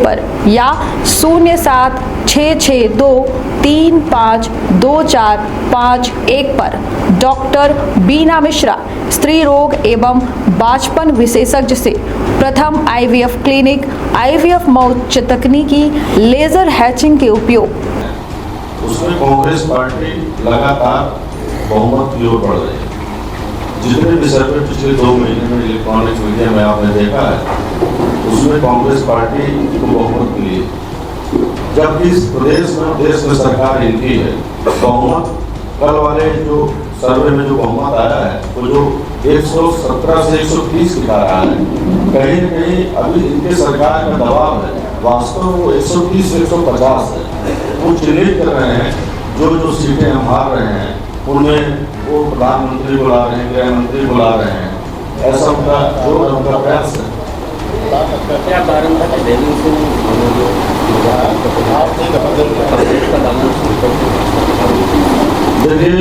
पर या 0766235245 पर डॉक्टर बीना मिश्रा स्त्री रोग एवं बांझपन विशेषज्ञ से प्रथम IVF क्लिनिक, IVF मौत तकनीकी, लेजर हैचिंग के उपयोग। उसमें कांग्रेस पार्टी लगातार बहुमत की ओर बढ़ रही है। जितने भी सर्वे पिछले 2 महीने में इलेक्ट्रॉनिक मीडिया में आपने देखा है, उसमें कांग्रेस पार्टी को बहुमत मिली है। जबकि इस प्रदेश में सरकार इनकी है। बहुमत कल वाले जो सर्वे में जो बहुमत आया है वो जो 117 से 130 दिखा रहा है, कहीं न कहीं अभी इनके सरकार का दबाव है। वास्तव में वो 130 से 150 है। वो चिन्हित कर रहे हैं जो सीटें हम हार रहे हैं उनमें वो प्रधानमंत्री बुला रहे हैं, गृह मंत्री बुला रहे हैं। ऐसा उनका प्रयास है। क्या कारण था कि दिल्ली से देखिए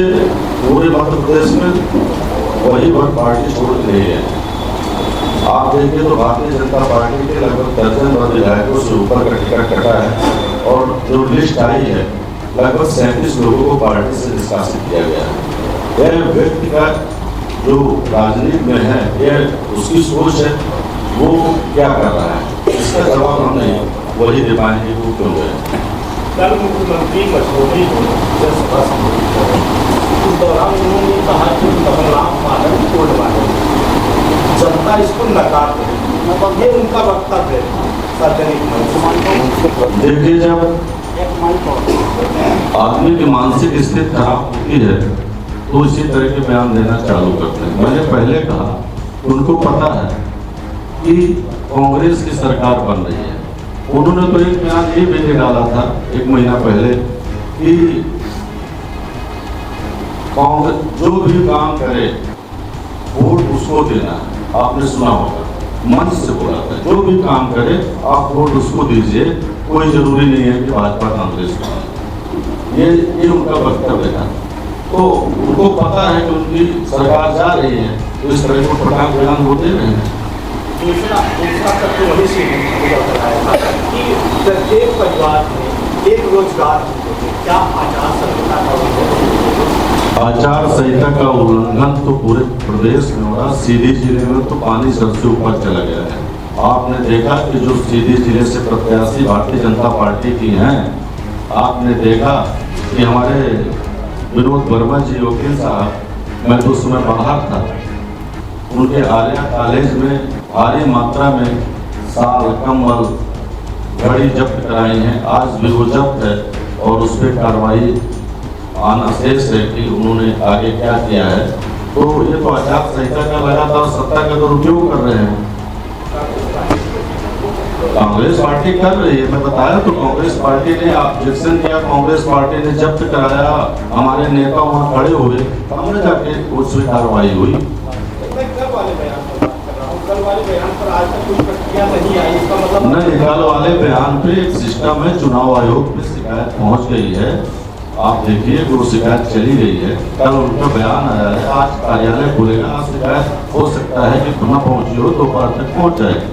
पूरे मध्य प्रदेश में वही वोट पार्टी छोड़ रही है। आप देखिए तो भारतीय जनता पार्टी के लगभग दर्जन भर विधायकों से ऊपर का टिकट कटा है और जो लिस्ट आई है लगभग 37 लोगों को पार्टी से निष्कासित किया गया है। यह व्यक्ति का जो राजनीति में है, यह उसकी सोच है, वो क्या कर रहा है, इसका जवाब हम नहीं वही दे पाएंगे वो क्यों गए। कल मुख्यमंत्री मशहूरी उस दौरान उन्होंने कहा कि कमलनाथ माधव कोर्ट माधव जनता इसको नकार दे, ये उनका वक्तव्य है सार्वजनिक मंच। देखिए जब आदमी की मानसिक स्थिति खराब होती है तो इसी तरह के बयान देना चालू करते हैं। मैंने पहले कहा उनको पता है कि कांग्रेस की सरकार बन रही है। उन्होंने तो एक बयान ये भी निकाला था 1 महीना पहले कि कांग्रेस जो भी काम करे वोट उसको देना है। आपने सुना होगा, मंच से बोला था जो भी काम करे आप वोट उसको दीजिए, कोई जरूरी नहीं है कि भाजपा कांग्रेस को। ये उनका वक्तव्य था। तो उनको पता है कि उनकी सरकार जा रही है तो इस तरह के प्रकार बयान होते रहे हैं। दूसरा तत्व वही से कि प्रत्येक परिवार में एक रोजगार क्या आचार संहिता का उल्लंघन तो पूरे प्रदेश में हो रहा। सीधी जिले में तो पानी सर से ऊपर चला गया है। आपने देखा कि जो सीधी जिले से प्रत्याशी भारतीय जनता पार्टी की हैं, आपने देखा कि हमारे विनोद वर्मा जी वकील साहब, मैं तो उस समय बाहर था, उनके आर्या कॉलेज में भारी मात्रा में साल, कम्बल, घड़ी जब्त कराई हैं। आज भी वो जब्त है और उस पर कार्रवाई आना शेष है कि उन्होंने आगे क्या किया है। तो ये तो आचार संहिता का लगातार सत्ता का दुरुपयोग कर रहे हैं। कांग्रेस पार्टी कर रही है, मैं बताया तो कांग्रेस पार्टी ने ऑब्जेक्शन किया, कांग्रेस पार्टी ने जब्त कराया, हमारे नेता वहाँ खड़े हुए, हमने जाके उस पर कार्रवाई हुई। नहीं, कल वाले बयान पे एक सिस्टम है, चुनाव आयोग पे शिकायत पहुंच गई है। आप देखिए वो शिकायत चली गई है, कल उनका बयान आया है, आज कार्यालय खुलेगा, आज शिकायत हो सकता है कि न पहुंची हो, दोपहर तक पहुंच जाएगी।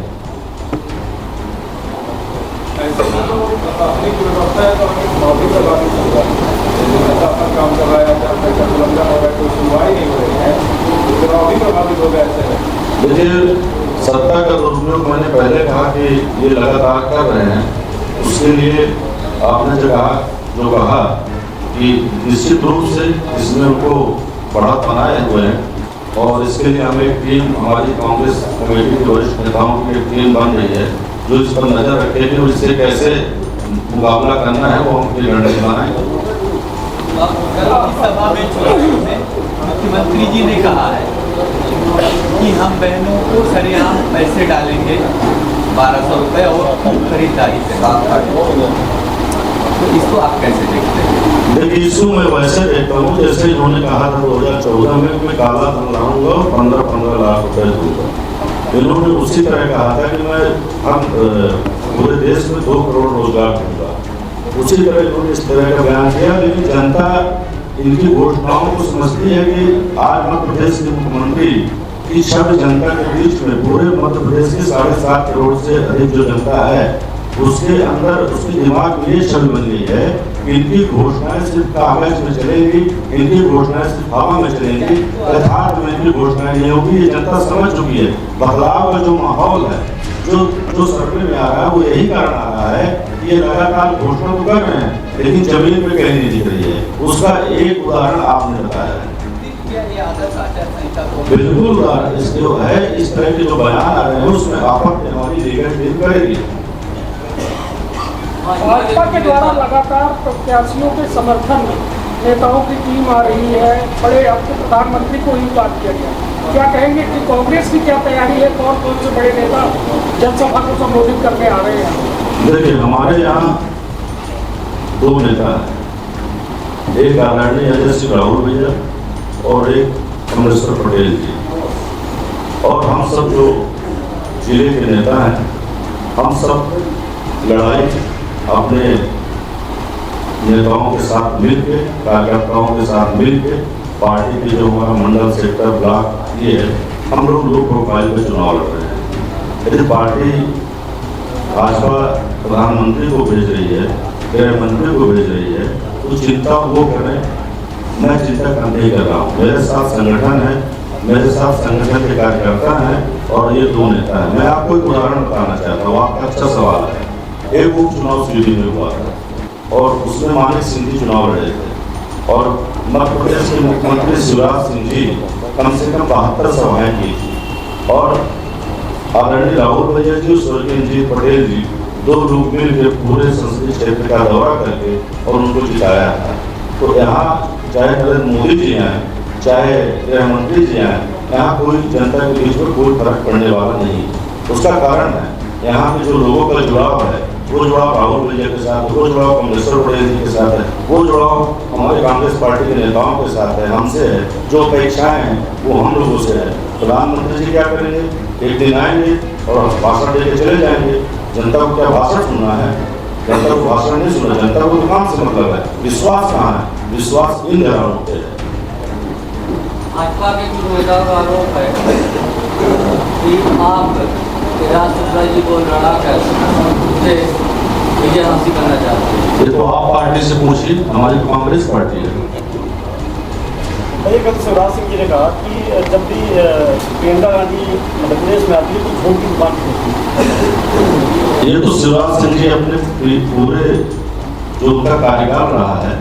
देखिए सत्ता का दुरुपयोग मैंने पहले कहा कि ये लगातार कर रहे हैं। उसके लिए आपने जो कहा कि निश्चित रूप से इसमें उनको बढ़त बनाए हुए हैं और इसके लिए हम एक टीम, हमारी कांग्रेस कमेटी के वरिष्ठ नेताओं की एक टीम बन रही है जो इस पर नजर रखेगी और इससे कैसे मुकाबला करना है वो हम अपनी रणनीति बनाएंगे। सभा में मुख्यमंत्री जी ने कहा है कि हम बहनों को सरेआम पैसे डालेंगे 1200 रुपये और खरीदारी से बात करते, तो इसको आप कैसे देखते हैं? देखिए इसको मैं वैसे देखता हूँ जैसे इन्होंने कहा था 2014 में मैं काला धन लाऊंगा और 15-15 लाख रुपए दूंगा। इन्होंने उसी तरह कहा था कि मैं हम पूरे देश में 2 करोड़ रोजगार दूंगा। उसी तरह इन्होंने इस तरह का बयान किया, लेकिन जनता इनकी घोषणाओं को समझती है कि आज मध्य प्रदेश के मुख्यमंत्री इस शब्द जनता के बीच में पूरे मध्य प्रदेश की 7.5 करोड़ से अधिक जो जनता है उसके अंदर उसके दिमाग में ये छल बन गई है कि इनकी घोषणाएं सिर्फ कागज में चलेंगी, इनकी घोषणाएं सिर्फ हवा में चलेंगी, यथार्थ में इनकी घोषणाएं नहीं होगी। ये जनता समझ चुकी है। बदलाव का जो माहौल है, जो सर्वे में आ रहा है, वो यही कारण आ रहा है कि ये लगातार घोषणा तो कर रहे हैं लेकिन जमीन पे कहीं नहीं दिख रही है। उसका एक उदाहरण आपने बताया है। बिल्कुल उदाहरण इसके है। इस तरह के जो बयान आ रहे हैं उसमें आपत्ति हमारी लीगल टीम करेगी। भाजपा के द्वारा लगातार प्रत्याशियों के समर्थन में नेताओं की टीम आ रही है। बड़े अब तो प्रधानमंत्री को ही बात किया गया। क्या कहेंगे कि कांग्रेस की क्या तैयारी है? कौन कौन से बड़े नेता जनसभा को संबोधित करने आ रहे हैं? देखिए, हमारे यहाँ दो नेता हैं, एक आदरणीय अजय सिंह राहुल भैया और एक कमलेश्वर पटेल जी। और हम सब जो जिले के नेता हैं, हम सब लड़ाई अपने नेताओं के साथ मिलकर, कार्यकर्ताओं के साथ मिलकर, पार्टी के जो हमारा मंडल सेक्टर ब्लॉक ये है, हम लोग लो प्रोफाइल पे चुनाव लड़ रहे हैं। यदि पार्टी भाजपा प्रधानमंत्री को भेज रही है, गृह मंत्री को भेज रही है, तो चिंता वो करें, मैं चिंता नहीं कर रहा हूँ। मेरे साथ संगठन है, मेरे साथ संगठन के कार्यकर्ता हैं और ये दो नेता हैं। मैं आपको एक उदाहरण बताना चाहता हूँ, आपका अच्छा सवाल है। एक उपचुनाव सीधी में हुआ था और उसमें मानिक सिंह जी चुनाव लड़े थे और मध्य प्रदेश के मुख्यमंत्री शिवराज सिंह जी कम से कम 72 सभाएं की थी और आदरणीय राहुल भैया जी, स्वर्गीय जी पटेल जी, दो लोग मिलकर पूरे संसदीय क्षेत्र का दौरा करके और उनको जिताया था। तो यहाँ चाहे नरेंद्र मोदी जी आए, चाहे गृह मंत्री जी आए, यहाँ कोई जनता के बीच में कोई फर्क पड़ने वाला नहीं। उसका कारण है यहाँ पे जो लोगों का जुड़ाव है, वो जुड़ाव राहुल भैया के साथ, वो जुड़ाव कमलेश्वर पटेल जी के साथ है, वो जुड़ाव हमारे कांग्रेस पार्टी के नेताओं के साथ है, हमसे है। जो अपेक्षाएं हैं वो हम लोगों से है। प्रधानमंत्री जी क्या करेंगे? एक दिन आएंगे और भाषण दे के चले जाएंगे। जनता को क्या भाषण सुनना है? जनता को भाषण नहीं सुना, जनता को काम से मतलब है। विश्वास कहाँ है? विश्वास इन घरानों पे है। भाजपा के कुछ नेताओं का आरोप है कि आप राष्ट्रपति जी को लड़ा कर उसे विजय हासिल करना चाहते हैं। ये तो आप पार्टी से पूछिए, हमारी कांग्रेस पार्टी है। कल शिवराज सिंह जी ने कहा कि जब भी प्रियंका गांधी मध्य प्रदेश में आती है तो झूठ की दुकान होती है। ये तो शिवराज सिंह जी अपने पूरे जो उनका कार्यकाल रहा है,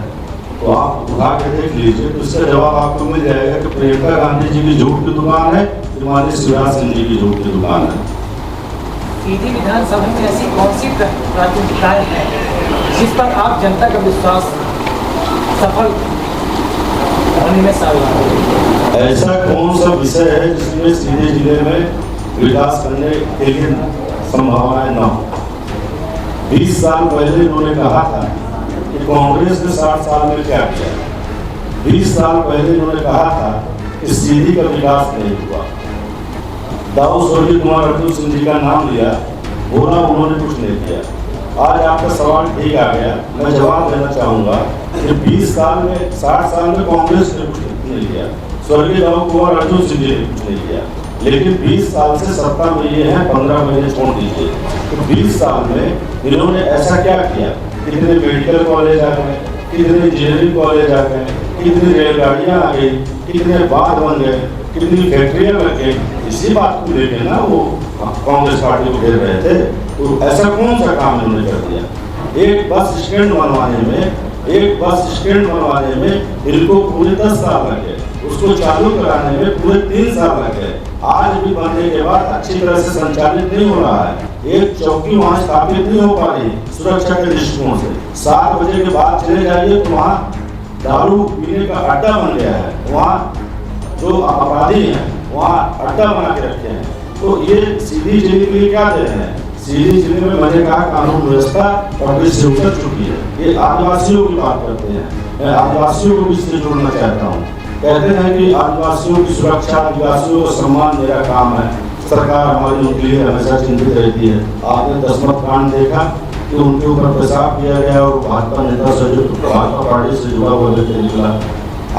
तो आप उठा के देख लीजिए, तो इसका जवाब आपको मिल जाएगा कि प्रियंका गांधी जी की झूठ की दुकान है, हमारी शिवराज सिंह जी की झूठ की दुकान है। सीधी विधानसभा में ऐसी कौन सी प्राथमिकताएं हैं जिस पर आप जनता का विश्वास सफल होने में साबित? ऐसा कौन सा विषय है जिसमें सीधे जिले में विकास करने के लिए संभावनाएं न हो? 20 साल पहले उन्होंने कहा था कि कांग्रेस ने 60 साल में क्या किया। 20 साल पहले उन्होंने कहा था कि सीधी का विकास नहीं हुआ। दाऊ स्वर्गीय कुमार अर्जुन सिंह जी का नाम लिया, बोला उन्होंने कुछ नहीं किया। आज आपका सवाल ठीक आ गया, मैं जवाब देना चाहूँगा कि 20 साल में 60 साल में कांग्रेस ने कुछ नहीं किया, स्वर्गीय दाऊ कुमार अर्जुन सिंह जी ने कुछ नहीं किया, लेकिन 20 साल से सत्ता में ये हैं, 15 महीने छोड़ दीजिए। तो 20 साल में इन्होंने ऐसा क्या किया? कितने मेडिकल कॉलेज आ गए, कितने इंजीनियरिंग कॉलेज आ गए, कितनी रेलगाड़ियाँ आ गई, कितने बांध बन गए, कितनी फैक्ट्रियाँ लग गई। इसी बात को लेकर ना वो कांग्रेस पार्टी को घेर रहे थे। तो ऐसा कौन सा काम इन्होंने कर दिया? एक बस स्टैंड बनवाने में इनको पूरे 10 साल लगे, उसको चालू कराने में पूरे 3 साल लगे। आज भी बनने के बाद अच्छी तरह से संचालित नहीं हो रहा है। एक चौकी वहाँ स्थापित नहीं हो पा रही सुरक्षा के दृष्टिकोण से। 7 बजे के बाद चले जाइए तो वहाँ दारू पीने का अड्डा बन गया है। वहाँ जो अपराधी हैं वहाँ अड्डा बना के रखे हैं। तो ये सीधी जिले के लिए क्या दे रहे हैं? सीधी जिले में मैंने कहा कानून व्यवस्था पटरी से उतर चुकी है। ये आदिवासियों की बात करते हैं, मैं आदिवासियों को भी इससे जोड़ना चाहता हूँ। कहते हैं कि आदिवासियों की सुरक्षा, आदिवासियों का सम्मान मेरा काम है। सरकार हमारी उनके लिए हमेशा चिंतित रहती है। आपने दसमत कांड देखा कि उनके ऊपर पेशाब किया गया और भाजपा नेता से भाजपा पार्टी से जुड़ा हुआ व्यक्ति निकला।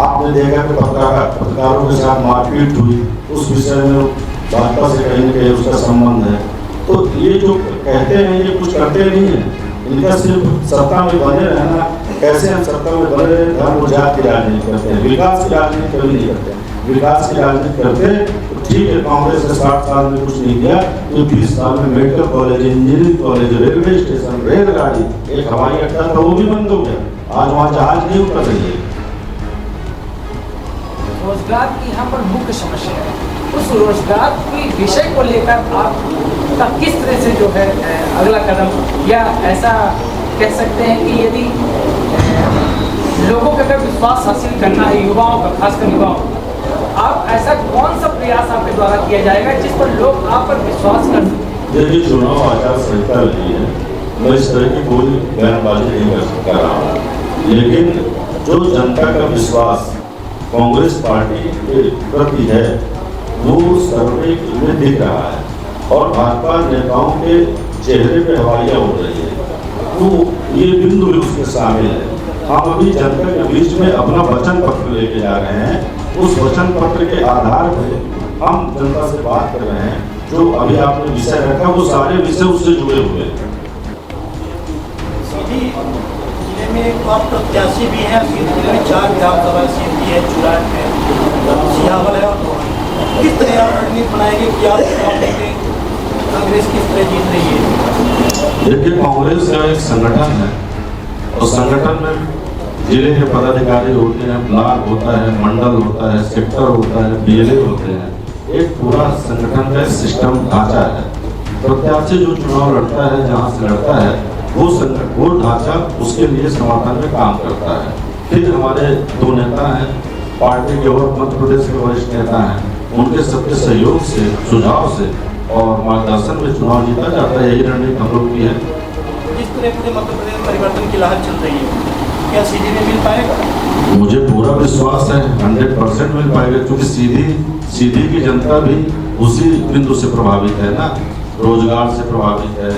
आपने देखा कि पत्रकारों के साथ मारपीट हुई, उस विषय में भाजपा से कहीं न कहीं उसका संबंध है। तो ये जो कहते हैं ये कुछ करते नहीं है, इनका सिर्फ सत्ता में बने रहना, कैसे हम सत्ता में बने रहे, धर्म और जाति की राजनीति करते हैं, विकास की राजनीति कभी नहीं करते। विकास की राजनीति करते तो ठीक है, कांग्रेस ने 60 साल में कुछ नहीं किया, तो 20 साल में medical college, engineering college, railway station, रेलगाड़ी, एक हवाई अड्डा था वो भी बंद हो गया, आज वहाँ जहाज नहीं उतर रही है। रोजगार की यहाँ पर मुख्य समस्या है, उस रोजगार के विषय को लेकर आप का किस तरह से जो है अगला कदम, या ऐसा कह सकते हैं कि यदि लोगों का अगर विश्वास हासिल करना है युवाओं का, खासकर युवाओं, आप ऐसा कौन सा प्रयास आपके द्वारा किया जाएगा जिस पर लोग आप पर विश्वास कर सकें? देखिए, चुनाव आचार संहिता रही है, मैं इस तरह की कोई बयानबाजी नहीं कर सकता रहा हूँ, लेकिन जो जनता का विश्वास कांग्रेस पार्टी के प्रति है वो सर्वे में दिख रहा है और भाजपा नेताओं के चेहरे पे हवाइयाँ उड़ रही है, तो ये बिंदु भी उसमें शामिल है। हम अभी जनता के बीच में अपना वचन पत्र लेके जा रहे हैं, उस वचन पत्र के आधार पर हम जनता से बात कर रहे हैं। जो अभी आपने विषय रखा वो सारे विषय उससे जुड़े हुए हैं। सीधी जिले में एक और प्रत्याशी भी है, सीधी जिले में 4 विधानसभा सीट भी है, चुराट है, सियावल है, और किस तरह आप रणनीति बनाएंगे कि आप चुनाव देंगे, कांग्रेस किस तरह जीत रही है? देखिए, कांग्रेस का एक संगठन है और संगठन में जिले के पदाधिकारी होते हैं, ब्लॉक होता है, मंडल होता है, सेक्टर होता है, बीएलए होते हैं, एक पूरा संगठन का सिस्टम ढांचा है। प्रत्याशी जो चुनाव लड़ता है, जहाँ से लड़ता है, वो ढांचा उसके लिए समर्थन में काम करता है। फिर हमारे 2 नेता हैं पार्टी के और मध्य प्रदेश के वरिष्ठ नेता हैं, उनके सबके सहयोग से, सुझाव से और मार्गदर्शन में चुनाव जीता जाता है। यही रणनीति हम लोग की है। जिस तरह पूरे मध्य प्रदेश परिवर्तन की लहर चल रही है, क्या सीधी में मिल पाएगा? मुझे पूरा विश्वास है 100% मिल पाएगा, क्योंकि सीधी की जनता भी उसी बिंदु से प्रभावित है ना, रोजगार से प्रभावित है,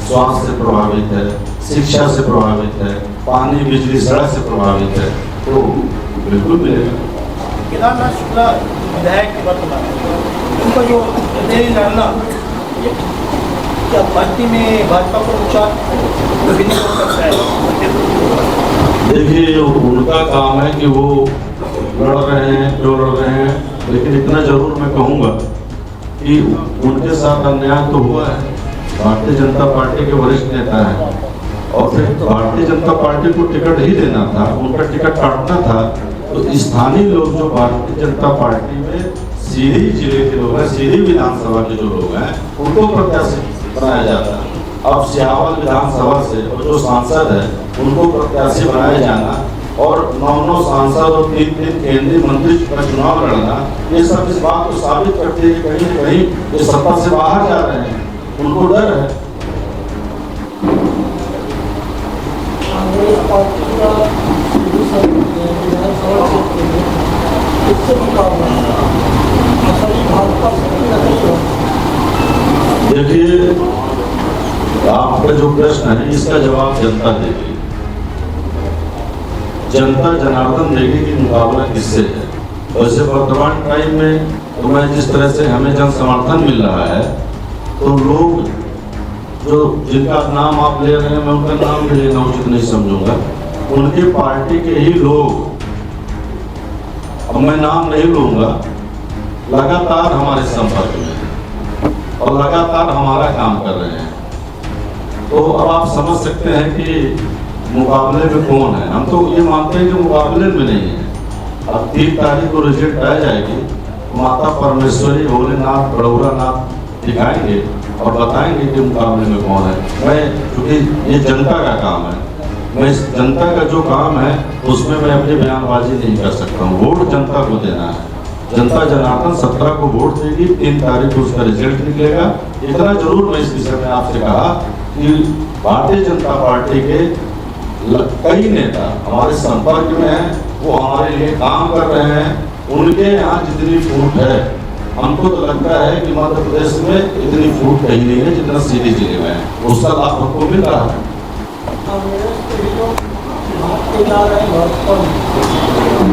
स्वास्थ्य से प्रभावित है, शिक्षा से प्रभावित है, पानी बिजली सड़क से प्रभावित है, तो बिल्कुल मिलेगा। केदारनाथ शुक्ला विधायक के वर्तमान उनका जो लड़ना, ये क्या पार्टी में भाजपा को नुकसान नहीं हो सकता है? देखिए, उनका काम है कि वो लड़ रहे हैं, क्यों लड़ रहे हैं, लेकिन इतना जरूर मैं कहूँगा कि उनके साथ अन्याय तो हुआ है। भारतीय जनता पार्टी के वरिष्ठ नेता हैं और फिर भारतीय जनता पार्टी को टिकट ही देना था, उनका टिकट काटना था, तो स्थानीय लोग जो भारतीय जनता पार्टी में सीधी जिले के लोग हैं, सीधी विधानसभा के जो लोग हैं, उनको प्रत्याशी बनाया जाता है। अब सियावल विधानसभा से और जो सांसद है उनको प्रत्याशी बनाया जाना और 9 सांसद और 3 केंद्रीय मंत्री का चुनाव लड़ना, ये सब इस बात को साबित करते हैं कि कहीं न कहीं ये सत्ता से बाहर जा रहे हैं, उनको डर है। देखिए, आपका जो प्रश्न है इसका जवाब जनता देगी। जनता जनार्दन देगी कि मुकाबला किससे है। वैसे वर्तमान टाइम में तो मैं जिस तरह से हमें जन समर्थन मिल रहा है, तो लोग जो जिनका नाम आप ले रहे हैं, मैं उनका नाम भी लेना उचित नहीं समझूंगा, उनकी पार्टी के ही लोग, अब मैं नाम नहीं लूंगा, लगातार हमारे संपर्क में और लगातार हमारा काम कर रहे हैं। तो अब आप समझ सकते हैं कि मुकाबले में कौन है। हम तो ये मानते हैं कि मुकाबले में नहीं है। अब 3 तारीख को रिजल्ट आ जाएगी, माता परमेश्वरी, भोलेनाथ, बड़ौरानाथ दिखाएंगे और बताएंगे कि मुकाबले में कौन है। मैं, क्योंकि ये जनता का काम है, मैं इस जनता का जो काम है उसमें मैं अपनी बयानबाजी नहीं कर सकता हूँ। वोट जनता को देना है। जनता जनार्दन 17 को वोट देगी, 3 तारीख को उसका रिजल्ट निकलेगा। इतना जरूर मैं इस विषय में आपसे कहा कि भारतीय जनता पार्टी के कई नेता हमारे संपर्क में हैं, वो हमारे लिए काम कर रहे हैं। उनके यहाँ जितनी फूट है, हमको तो लगता है कि मध्य प्रदेश में इतनी फूट कहीं नहीं है जितना सीधी जिले में है। उसका लाभ हमको मिल रहा है।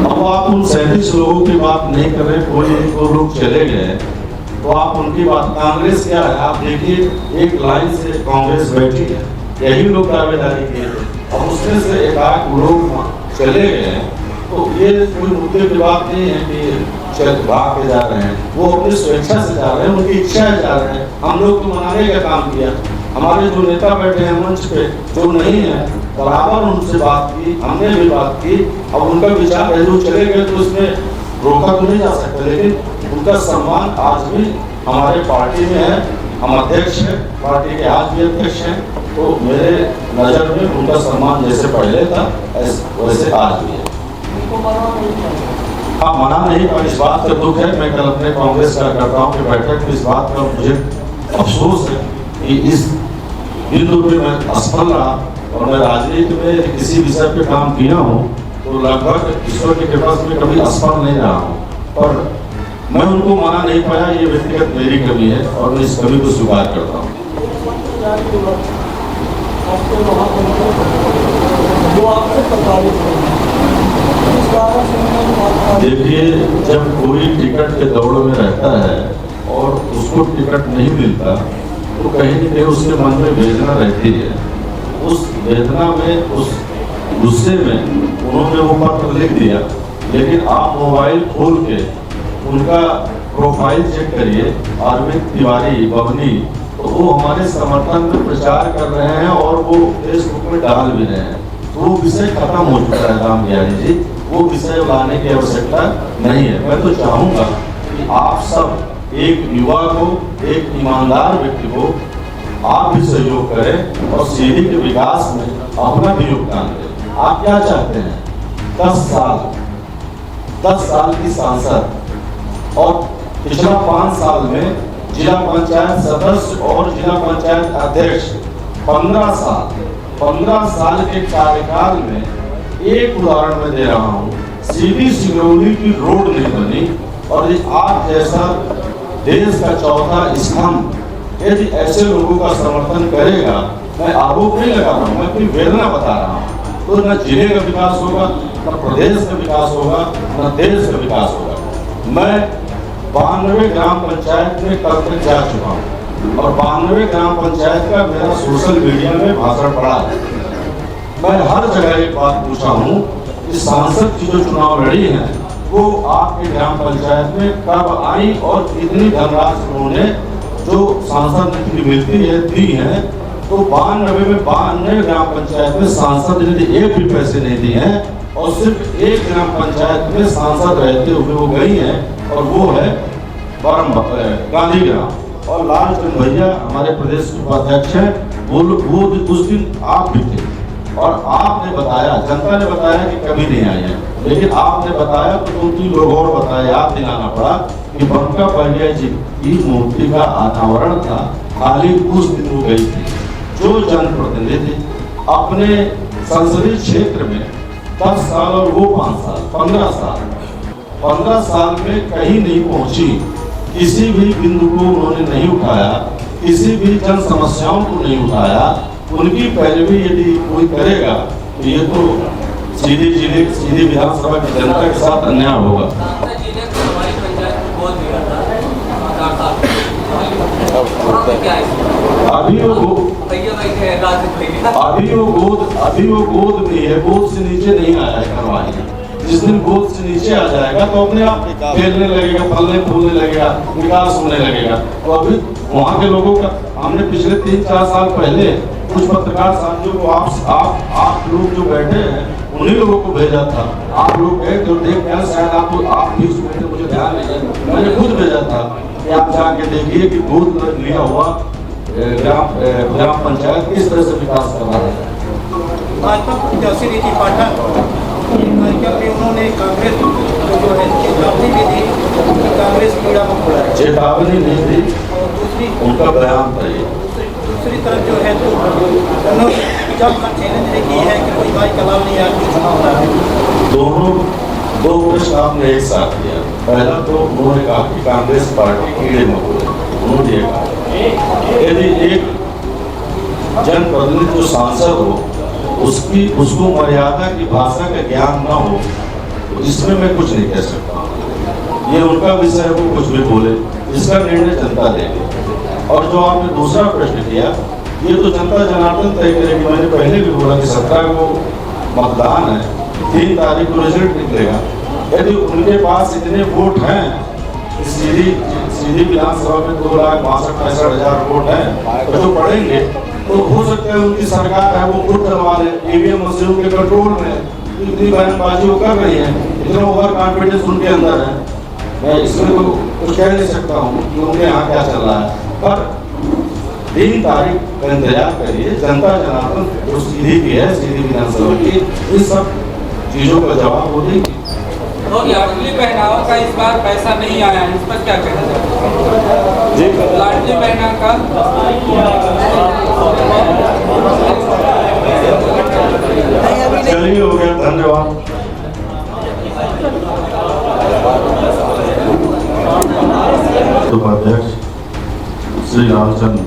अब आप उन 37 लोगों की बात नहीं कर रहे, कोई 1-2 लोग चले गए, तो आप उनकी बात, कांग्रेस क्या है आप देखिए, एक लाइन से कांग्रेस बैठी है, यही लोग दावेदारी किए थे। अब उसमें से एकाक लोग चले गए हैं, तो ये कोई मुद्दे की बात नहीं है कि चल भाग के जा रहे हैं, वो अपनी स्वेच्छा से जा रहे हैं, उनकी इच्छा से जा रहे हैं। हम लोग तो मनाने का काम किया, हमारे जो नेता बैठे हैं मंच पे जो नहीं है, बराबर उनसे बात की, हमने भी बात की। अब उनका विचार है, जो चले गए तो उसमें रोका तो नहीं जा सकता, लेकिन उनका सम्मान आज भी हमारे पार्टी में है। हम अध्यक्ष हैं, पार्टी के आज भी अध्यक्ष हैं, तो मेरे नज़र में उनका सम्मान जैसे पहले था वैसे आज भी है। हाँ, मना नहीं, पर इस बात का दुख है, मैं कल अपने कांग्रेस कार्यकर्ताओं की बैठक में इस बात का मुझे अफसोस है कि इस बिंदु पे मैं असफल रहा। और मैं राजनीति में किसी विषय पे काम किया हूँ तो लगभग ईश्वर की कृपा से मैं कभी असफल नहीं रहा हूँ, पर मैं उनको मना नहीं पाया, ये व्यक्तिगत मेरी कमी है और मैं इस कमी को स्वीकार करता हूँ। देखिए, जब कोई टिकट के दौड़ में रहता है और उसको टिकट नहीं मिलता तो कहीं न कहीं उसके मन में वेदना रहती है। उस वेदना में, उस गुस्से में उन्होंने वो पत्र लिख दिया, लेकिन आप मोबाइल खोल के उनका प्रोफाइल चेक करिए, अरविंद तिवारी बबनी, तो वो हमारे समर्थन में प्रचार कर रहे हैं और वो फेसबुक में डाल भी रहे हैं। तो वो विषय खत्म हो चुका है राम बिहारी जी, वो विषय लाने की आवश्यकता नहीं है। मैं तो चाहूँगा कि आप सब एक युवा को, एक ईमानदार व्यक्ति को आप भी सहयोग करें और सीधी के विकास में अपना भी योगदान दें। आप क्या चाहते हैं? 10 साल की सांसद और पिछला 5 साल में जिला पंचायत सदस्य और जिला पंचायत अध्यक्ष, 15 साल के कार्यकाल में एक उदाहरण मैं दे रहा हूँ, सीधी सिंगरौली की रोड नहीं बनी। और आप जैसा देश का चौथा स्तंभ यदि ऐसे लोगों का समर्थन करेगा, मैं आरोप नहीं लगा रहा हूँ, मैं अपनी वेदना बता रहा हूँ, तो न जिले का विकास होगा, न प्रदेश का विकास होगा, न देश का विकास होगा। मैं 92 ग्राम पंचायत में कल तक जा चुका हूँ और 92 ग्राम पंचायत का मेरा सोशल मीडिया में भाषण पड़ा है। मैं हर जगह एक बात पूछा हूँ कि सांसद की जो चुनाव लड़ी है वो आपके ग्राम पंचायत में कब आई और कितनी धनराशि उन्होंने जो सांसद निधि मिलती है दी है। तो 92 में 92 ग्राम पंचायत में सांसद निधि एक भी पैसे नहीं दिए हैं और सिर्फ एक ग्राम पंचायत में सांसद रहते हुए वो गई हैं और वो है गांधी ग्राम। और लालचंद भैया हमारे प्रदेश के उपाध्यक्ष हैं, वो उस दिन आप भी थे और आपने बताया, जनता ने बताया कि कभी नहीं आई है, लेकिन आपने बताया तो 2-3 लोग और बताया, याद दिलाना पड़ा कि बंका बलिया जी की मूर्ति का अनावरण था, खाली उस दिन वो गई थी। जो जनप्रतिनिधि अपने संसदीय क्षेत्र में 10 साल और वो 5 साल 15 साल में कहीं नहीं पहुंची, किसी भी बिंदु को उन्होंने नहीं उठाया, किसी भी जन समस्याओं को नहीं उठाया, उनकी पैरवी यदि कोई करेगा तो ये तो सीधी विधानसभा की जनता के साथ अन्याय होगा। अभी वो गोद में है, गोद से नीचे नहीं आया है करवाई। जिस दिन गोद से नीचे आ जाएगा तो अपने आप खेलने लगेगा, फलने फूलने लगेगा, विकास होने लगेगा। तो अभी वहाँ के लोगों का, हमने पिछले 3-4 साल पहले कुछ पत्रकार साथियों को आप लोग जो बैठे हैं उन्हीं लोगों को भेजा था। आप लोग गए तो देख कर शायद आप भी उसमें थे, मुझे ध्यान नहीं है, मैंने खुद भेजा था कि आप जाके देखिए कि गोद लिया हुआ ग्राम पंचायत किस तरह से विकास कर रहा है। भाजपा प्रत्याशी रीति पाठक कार्यक्रम में उन्होंने कांग्रेस जो है चेतावनी भी दी कि कांग्रेस कीड़ा मकोड़ा है। चेतावनी नहीं दी, और दूसरी उनका बयान था ये। दूसरी तरफ जो है तो उन्होंने जब चैलेंज की है कि कोई भाई कलाम नहीं आके चुनाव लड़ा है। दो प्रश्न आपने एक साथ किया। पहला तो उन्होंने कहा कि कांग्रेस पार्टी कीड़े मकोड़े, उन्होंने ये कहा यदि एक जनप्रतिनिधि जो सांसद हो उसको मर्यादा की भाषा का ज्ञान न हो तो इसमें मैं कुछ नहीं कह सकता। ये उनका विषय है, वो कुछ भी बोले। इसका निर्णय जनता देगी। और जो आपने दूसरा प्रश्न किया, ये तो जनता जनार्दन तय करेगी। मैंने पहले भी बोला कि 17 को मतदान है, 3 तारीख को रिजल्ट निकलेगा। यदि उनके पास इतने वोट हैं, सीधी विधानसभा में 2,62,65,000 वोट हैं, तो जो पड़ेंगे तो हो सकता है उनकी सरकार है वो खुद करवा ले, ईवीएम मशीनों के कंट्रोल में इतनी बयानबाजी वो कर रही है, इतना ओवर कॉन्फिडेंस उनके अंदर है। मैं इसमें तो कुछ कह नहीं सकता हूँ कि उनके यहाँ क्या चल रहा है, पर 3 तारीख का इंतजार करिए। जनता जनार्दन जो सीधी की है, सीधी विधानसभा की, इन सब चीज़ों का जवाब वो देगी। तो लाडली बहनाओं का इस बार पैसा नहीं आया है, इस पर क्या कहना चाहते हैं? लाडली बहना का चलिए, हो गया, धन्यवाद। उपाध्यक्ष श्री लालचंद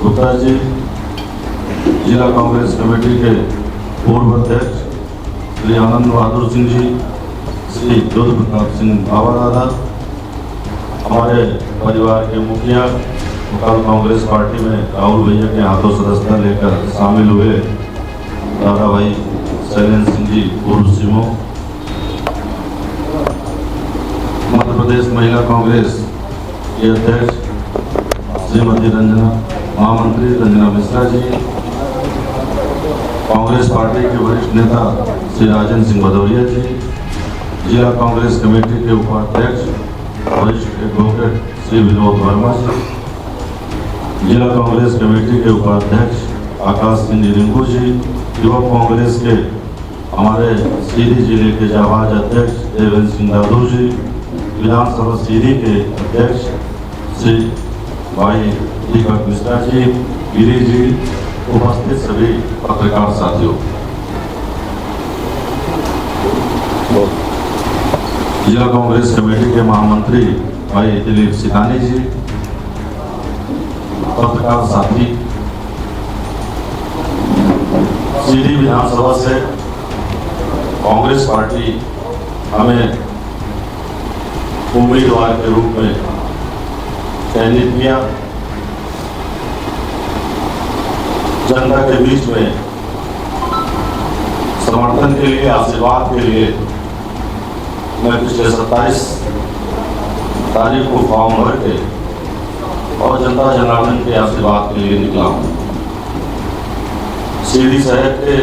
गुप्ता जी, जिला कांग्रेस कमेटी के पूर्व अध्यक्ष श्री आनंद बहादुर सिंह जी, श्री ज्योति प्रताप सिंह बाबा दादा, हमारे परिवार के मुखिया, कल कांग्रेस पार्टी में राहुल भैया के हाथों सदस्यता लेकर शामिल हुए दादा भाई शैलेंद्र सिंह जी पूर्व सीमो, मध्य प्रदेश महिला कांग्रेस के अध्यक्ष श्रीमती रंजना, महामंत्री रंजना मिश्रा जी, कांग्रेस पार्टी के वरिष्ठ नेता श्री राजेंद्र सिंह भदौरिया जी, जिला कांग्रेस कमेटी के उपाध्यक्ष वरिष्ठ एडवोकेट श्री विनोद वर्मा जी, जिला कांग्रेस कमेटी के उपाध्यक्ष आकाश सिंह रिंकू जी, युवक कांग्रेस के हमारे सीधी जिले के जाबाज अध्यक्ष देवेंद्र सिंह दादू जी, विधानसभा सीधी के अध्यक्ष श्री भाई दीपक मिश्रा जी, गिरी जी, उपस्थित सभी पत्रकार साथियों, जिला कांग्रेस कमेटी के महामंत्री भाई दिलीप सिकानी जी, पत्रकार साथी, सीधी विधानसभा से कांग्रेस पार्टी हमें उम्मीदवार के रूप में चयनित किया। जनता के बीच में समर्थन के लिए, आशीर्वाद के लिए मैं पिछले 27 तारीख को फॉर्म भर के और जनता जनार्दन के आशीर्वाद के लिए निकला हूँ। सीधी शहर के,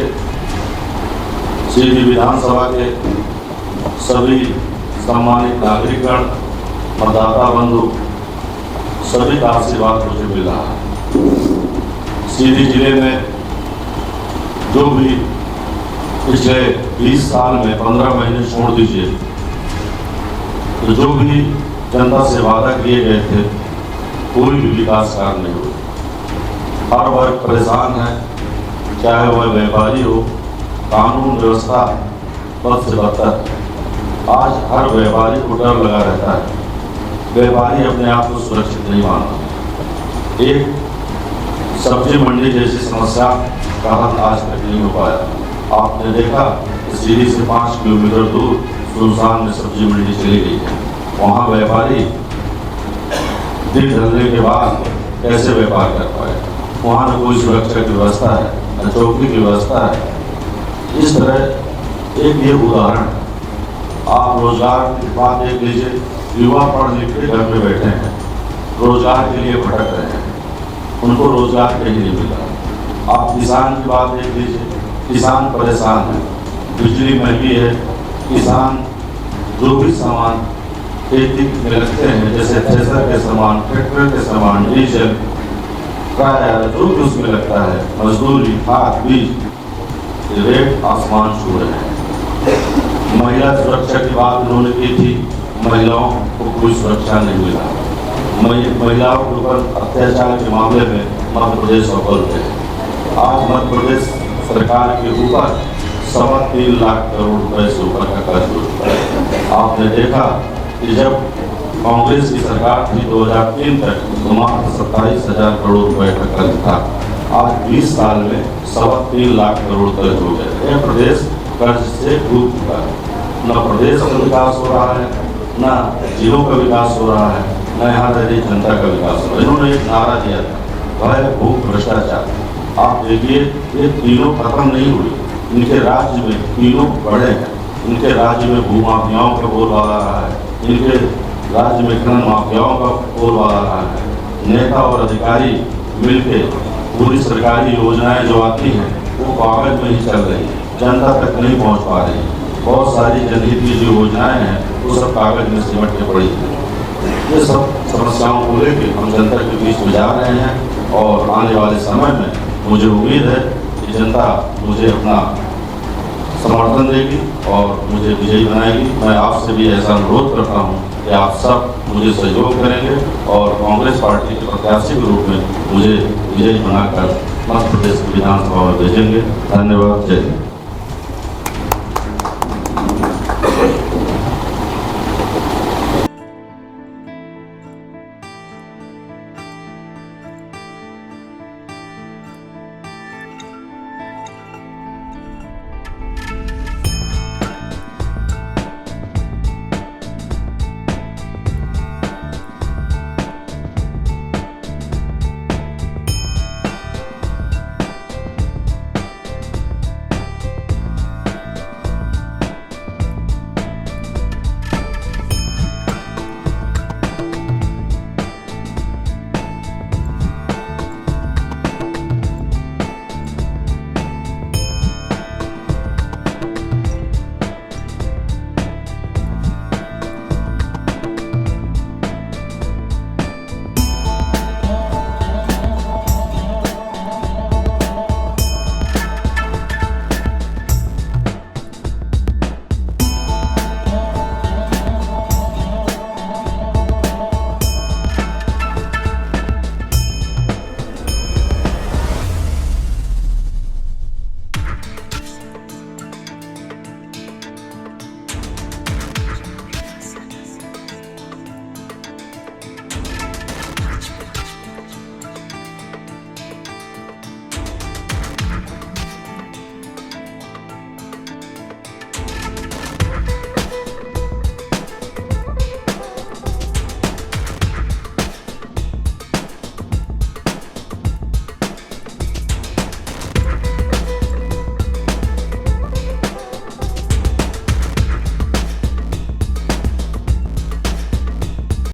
सीधी विधानसभा के सभी सम्मानित नागरिकगण, मतदाता बंधु, सभी का आशीर्वाद मुझे मिल रहा है। सीधी जिले में जो भी पिछले 20 साल में 15 महीने छोड़ दीजिए, तो जो भी जनता से वादा किए गए थे, कोई भी विकास कार्य नहीं हुए। हर वर्ग परेशान है, चाहे वह व्यापारी हो, कानून व्यवस्था बद से बदतर। आज हर व्यापारी को डर लगा रहता है, व्यापारी अपने आप को सुरक्षित नहीं मानता। एक सब्जी मंडी जैसी समस्या का हल आज तक नहीं हो पाया। आपने देखा सीधी से 5 किलोमीटर दूर सुनसान में सब्जी मंडी चली गई है। वहाँ व्यापारी दिन ढलने के बाद कैसे व्यापार कर पाए? वहाँ न कोई सुरक्षा की व्यवस्था है, न चौकी की व्यवस्था है। इस तरह एक ये उदाहरण, आप रोजगार की बात देख लीजिए, युवा पढ़ लिख के घर में बैठे हैं, रोजगार के लिए भटक रहे हैं, उनको रोजगार कहीं नहीं मिला। आप किसान की बात देख लीजिए, किसान परेशान है, बिजली महंगी है, किसान जो भी सामान खेती में लगते हैं, जैसे थ्रेसर के सामान, ट्रैक्टर के सामान, डीजल, किराया जो भी उसमें लगता है, मजदूरी, खाद, बीज, रेट आसमान छू रहे हैं। महिला सुरक्षा की बात उन्होंने की थी, महिलाओं को कोई सुरक्षा नहीं मिला। महिलाओं के ऊपर अत्याचार के मामले में मध्य प्रदेश अव्वल है। आज मध्य प्रदेश सरकार के ऊपर 3.25 लाख करोड़ रुपए से ऊपर का कर्ज हो चुका है। आपने देखा कि जब कांग्रेस की सरकार थी 2003 तक, तो मात्र 27,000 करोड़ रुपए का कर्ज था। आज 20 साल में 3.25 लाख करोड़ कर्ज हो गए। यह प्रदेश कर्ज से डूब चुका है। न प्रदेश का विकास हो रहा है, न जिलों का विकास हो रहा है, न यहाँ रह रही जनता का विकास हो। इन्होंने एक नारा दिया था, भय भूख भ्रष्टाचार। आप देखिए ये तीनों खत्म नहीं हुए, इनके राज्य में तीनों बड़े हैं। इनके राज्य में भू माफियाओं का बोलबाला रहा है, इनके राज्य में खनन माफियाओं का बोलबाला रहा है। नेता और अधिकारी मिलके पूरी सरकारी योजनाएं जो आती हैं वो कागज में ही चल रही हैं, जनता तक नहीं पहुंच पा रही है। बहुत सारी जनहित की जो योजनाएं हैं वो सब कागज में सिमट के पड़ी हैं। ये सब समस्याओं को लेकर हम जनता के बीच में जा रहे हैं और आने वाले समय में मुझे उम्मीद है कि जनता मुझे अपना समर्थन देगी और मुझे विजयी बनाएगी। मैं आपसे भी ऐसा अनुरोध करता हूं कि आप सब मुझे सहयोग करेंगे और कांग्रेस पार्टी के प्रत्याशी के रूप में मुझे विजयी बनाकर मध्य प्रदेश की विधानसभा में भेजेंगे। धन्यवाद। जय हिंद।